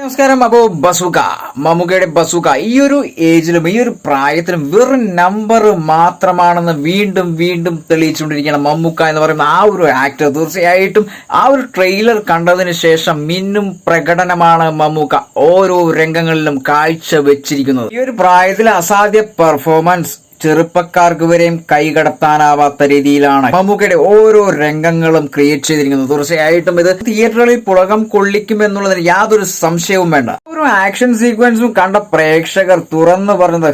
നമസ്കാരം. അപ്പോ ബസൂക്ക, മമ്മൂക്കയുടെ ബസൂക്ക ഈ ഒരു ഏജിലും ഈ ഒരു പ്രായത്തിലും വെറും നമ്പർ മാത്രമാണെന്ന് വീണ്ടും വീണ്ടും തെളിയിച്ചുകൊണ്ടിരിക്കുകയാണ് മമ്മൂക്ക എന്ന് പറയുന്ന ആ ഒരു ആക്ടർ. തീർച്ചയായിട്ടും ആ ഒരു ട്രെയിലർ കണ്ടതിന് ശേഷം മിന്നും പ്രകടനമാണ് മമ്മൂക്ക ഓരോ രംഗങ്ങളിലും കാഴ്ച വെച്ചിരിക്കുന്നത്. ഈ ഒരു പ്രായത്തിൽ അസാധ്യ പെർഫോമൻസ് ചെറുപ്പക്കാർക്ക് വരെയും കൈകടത്താനാവാത്ത രീതിയിലാണ് മമ്മൂക്കയുടെ ഓരോ രംഗങ്ങളും ക്രിയേറ്റ് ചെയ്തിരിക്കുന്നത്. തീർച്ചയായിട്ടും ഇത് തിയേറ്ററുകളിൽ പുളകം കൊള്ളിക്കും എന്നുള്ളതിന് യാതൊരു സംശയവും വേണ്ട. ഒരു ആക്ഷൻ സീക്വൻസും കണ്ട പ്രേക്ഷകർ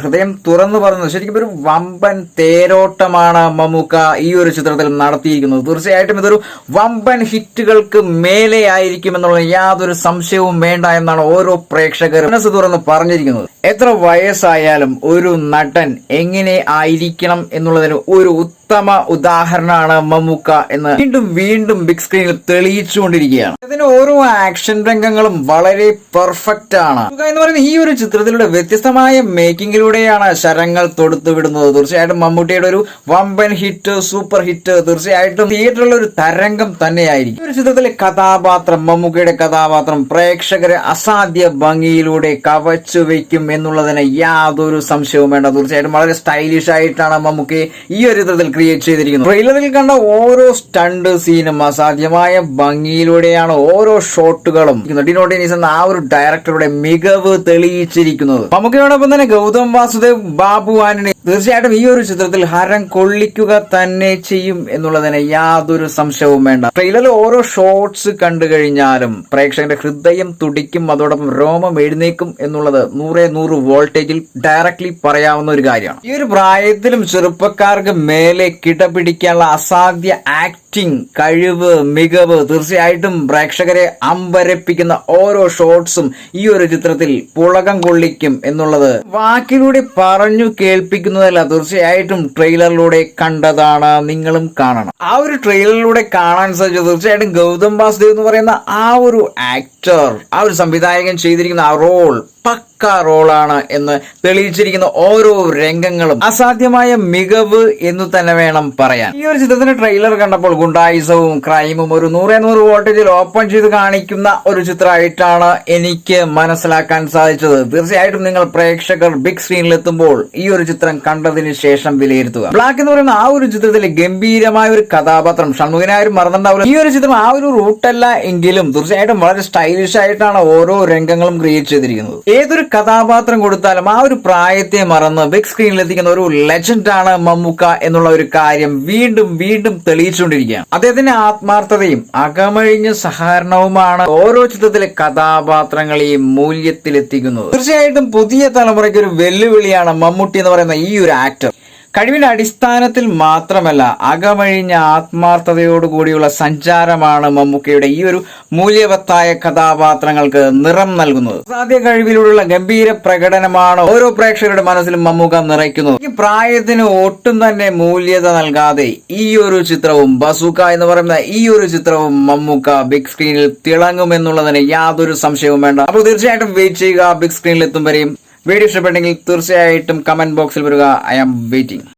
ഹൃദയം തുറന്നു പറഞ്ഞത് ശരിക്കും ഒരു വമ്പൻ തേരോട്ടമാണ് മമ്മൂക്ക ഈ ഒരു ചിത്രത്തിൽ നടത്തിയിരിക്കുന്നത്. തീർച്ചയായിട്ടും ഇതൊരു വമ്പൻ ഹിറ്റുകൾക്ക് മേലെ ആയിരിക്കും എന്നുള്ള യാതൊരു സംശയവും വേണ്ട എന്നാണ് ഓരോ പ്രേക്ഷകർ മനസ്സ് തുറന്ന് പറഞ്ഞിരിക്കുന്നത്. എത്ര വയസ്സായാലും ഒരു നടൻ എങ്ങനെ ആയിരിക്കണം എന്നുള്ളതിന് ഒരു ഉത്തമ ഉദാഹരണമാണ് മമ്മൂക്ക എന്ന് വീണ്ടും വീണ്ടും ബിഗ് സ്ക്രീനിൽ തെളിയിച്ചുകൊണ്ടിരിക്കുകയാണ്. അതിന് ഓരോ ആക്ഷൻ രംഗങ്ങളും വളരെ പെർഫെക്റ്റ് ആണ് എന്ന് പറയുന്ന ഈ ഒരു ചിത്രത്തിലൂടെ വ്യത്യസ്തമായ മേക്കിങ്ങിലൂടെയാണ് ശരങ്ങൾ തൊടുത്തുവിടുന്നത്. തീർച്ചയായിട്ടും മമ്മൂട്ടിയുടെ ഒരു വമ്പൻ ഹിറ്റ്, സൂപ്പർ ഹിറ്റ് തീർച്ചയായിട്ടും തിയേറ്ററിലുള്ള ഒരു തരംഗം തന്നെയായിരിക്കും. ഈ ഒരു ചിത്രത്തിലെ കഥാപാത്രം, മമ്മൂക്കയുടെ കഥാപാത്രം പ്രേക്ഷകരെ അസാധ്യ ഭംഗിയിലൂടെ കവച്ചു വെക്കും എന്നുള്ളതിന് യാതൊരു സംശയവും വേണ്ട. തീർച്ചയായിട്ടും വളരെ സ്റ്റൈലിഷ് ആയിട്ടാണ് മമ്മൂക്കി ഈ ഒരു ചിത്രത്തിൽ ക്രിയേറ്റ് ചെയ്തിരിക്കുന്നത്. ട്രെയിലറിൽ കണ്ട ഓരോ സ്റ്റണ്ട് സീനും അസാധ്യമായ ഭംഗിയിലൂടെയാണ് ഓരോ ഷോട്ടുകളും ഡിനോട്ടിനീസ് എന്ന ആ ഒരു ഡയറക്ടറുടെ മികവ് തെളിയിച്ചിരിക്കുന്നത്. മമ്മൂക്കയോടൊപ്പം തന്നെ ഗൗതം വാസുദേവ്, ബാബു ആന്റണി തീർച്ചയായിട്ടും ഈ ഒരു ചിത്രത്തിൽ ഹരം കൊള്ളിക്കുക തന്നെ ചെയ്യും എന്നുള്ളതിന് യാതൊരു സംശയവും വേണ്ട. ട്രെയിലറിൽ ഓരോ ഷോട്ട്സ് കണ്ടു കഴിഞ്ഞാലും പ്രേക്ഷകന്റെ ഹൃദയം തുടിക്കും, അതോടൊപ്പം രോമം എഴുന്നേക്കും എന്നുള്ളത് 100 വോൾട്ടേജിൽ ഡയറക്ട്ലി പറയാവുന്ന ഒരു കാര്യമാണ്. ഈ ഒരു പ്രായത്തിലും ചെറുപ്പക്കാർക്ക് മേലെ കിടപിടിക്കാനുള്ള അസാധ്യ ആക്ടിംഗ് കഴിവ്, മികവ് തീർച്ചയായിട്ടും പ്രേക്ഷകരെ അമ്പരപ്പിക്കുന്ന ഓരോ ഷോട്ട്സും ഈ ഒരു ചിത്രത്തിൽ പുളകം കൊള്ളിക്കും എന്നുള്ളത് വാക്കിലൂടെ പറഞ്ഞു കേൾപ്പിക്കുന്നതല്ല, തീർച്ചയായിട്ടും ട്രെയിലറിലൂടെ കണ്ടതാണ്, നിങ്ങളും കാണണം. ആ ഒരു ട്രെയിലറിലൂടെ കാണാൻ സാധിച്ചത് തീർച്ചയായിട്ടും ഗൗതം വാസുദേവ് എന്ന് പറയുന്ന ആ ഒരു ആക്ടർ, ആ ഒരു സംവിധായകൻ ചെയ്തിരിക്കുന്ന ആ റോൾ പക്ക റോളാണ് എന്ന് തെളിയിച്ചിരിക്കുന്ന ഓരോ രംഗങ്ങളും അസാധ്യമായ മികവ് എന്ന് തന്നെ വേണം പറയാൻ. ഈ ഒരു ചിത്രത്തിന്റെ ട്രെയിലർ കണ്ടപ്പോൾ ഗുണ്ടായിസവും ക്രൈമും ഒരു 100 വോൾട്ടേജിൽ ഓപ്പൺ ചെയ്ത് കാണിക്കുന്ന ഒരു ചിത്രമായിട്ടാണ് എനിക്ക് മനസ്സിലാക്കാൻ സാധിച്ചത്. തീർച്ചയായിട്ടും നിങ്ങൾ പ്രേക്ഷകർ ബിഗ് സ്ക്രീനിൽ എത്തുമ്പോൾ ഈ ഒരു ചിത്രം കണ്ടതിന് ശേഷം വിലയിരുത്തുക. ബ്ലാക്ക് എന്ന് പറയുന്ന ആ ഒരു ചിത്രത്തിലെ ഗംഭീരമായ ഒരു കഥാപാത്രം ഷൺമുഖനായാലും മറന്നുണ്ടാവില്ല. ഈ ഒരു ചിത്രം ആ ഒരു റൂട്ടല്ല എങ്കിലും തീർച്ചയായിട്ടും വളരെ സ്റ്റൈലിഷ് ആയിട്ടാണ് ഓരോ രംഗങ്ങളും ക്രിയേറ്റ് ചെയ്തിരിക്കുന്നത്. ഏതൊരു കഥാപാത്രം കൊടുത്താലും ആ ഒരു പ്രായത്തെ മറന്ന് ബിഗ് സ്ക്രീനിൽ എത്തിക്കുന്ന ഒരു ലെജൻഡാണ് മമ്മൂക്ക എന്നുള്ള ഒരു കാര്യം വീണ്ടും വീണ്ടും തെളിയിച്ചുകൊണ്ടിരിക്കുകയാണ്. അദ്ദേഹത്തിന്റെ ആത്മാർത്ഥതയും അകമഴിഞ്ഞ സഹകരണവുമാണ് ഓരോ ചിത്രത്തിലെ കഥാപാത്രങ്ങളെയും മൂല്യത്തിലെത്തിക്കുന്നത്. തീർച്ചയായിട്ടും പുതിയ തലമുറയ്ക്ക് ഒരു വെല്ലുവിളിയാണ് മമ്മൂട്ടി എന്ന് പറയുന്ന ഈ ഒരു ആക്ടർ. കഴിവിന്റെ അടിസ്ഥാനത്തിൽ മാത്രമല്ല, അകമഴിഞ്ഞ ആത്മാർത്ഥതയോടുകൂടിയുള്ള സഞ്ചാരമാണ് മമ്മൂക്കയുടെ ഈ ഒരു മൂല്യവത്തായ കഥാപാത്രങ്ങൾക്ക് നിറം നൽകുന്നത്. അസാധ്യ കഴിവിലൂടെയുള്ള ഗംഭീര പ്രകടനമാണ് ഓരോ പ്രേക്ഷകരുടെ മനസ്സിലും മമ്മൂക്ക നിറയ്ക്കുന്നത്. ഈ പ്രായത്തിന് ഒട്ടും തന്നെ മൂല്യത നൽകാതെ ഈ ഒരു ചിത്രവും, ബസൂക്ക എന്ന് പറയുന്ന ഈ ഒരു ചിത്രവും മമ്മൂക്ക ബിഗ് സ്ക്രീനിൽ തിളങ്ങുമെന്നുള്ളതിന് യാതൊരു സംശയവും വേണ്ട. അപ്പോൾ തീർച്ചയായിട്ടും വെയിറ്റ് ചെയ്യുക ബിഗ് സ്ക്രീനിൽ എത്തും വരെയും. വീഡിയോ ഇഷ്ടപ്പെട്ടെങ്കിൽ തീർച്ചയായിട്ടും കമന്റ് ബോക്സിൽ വരിക. I am waiting.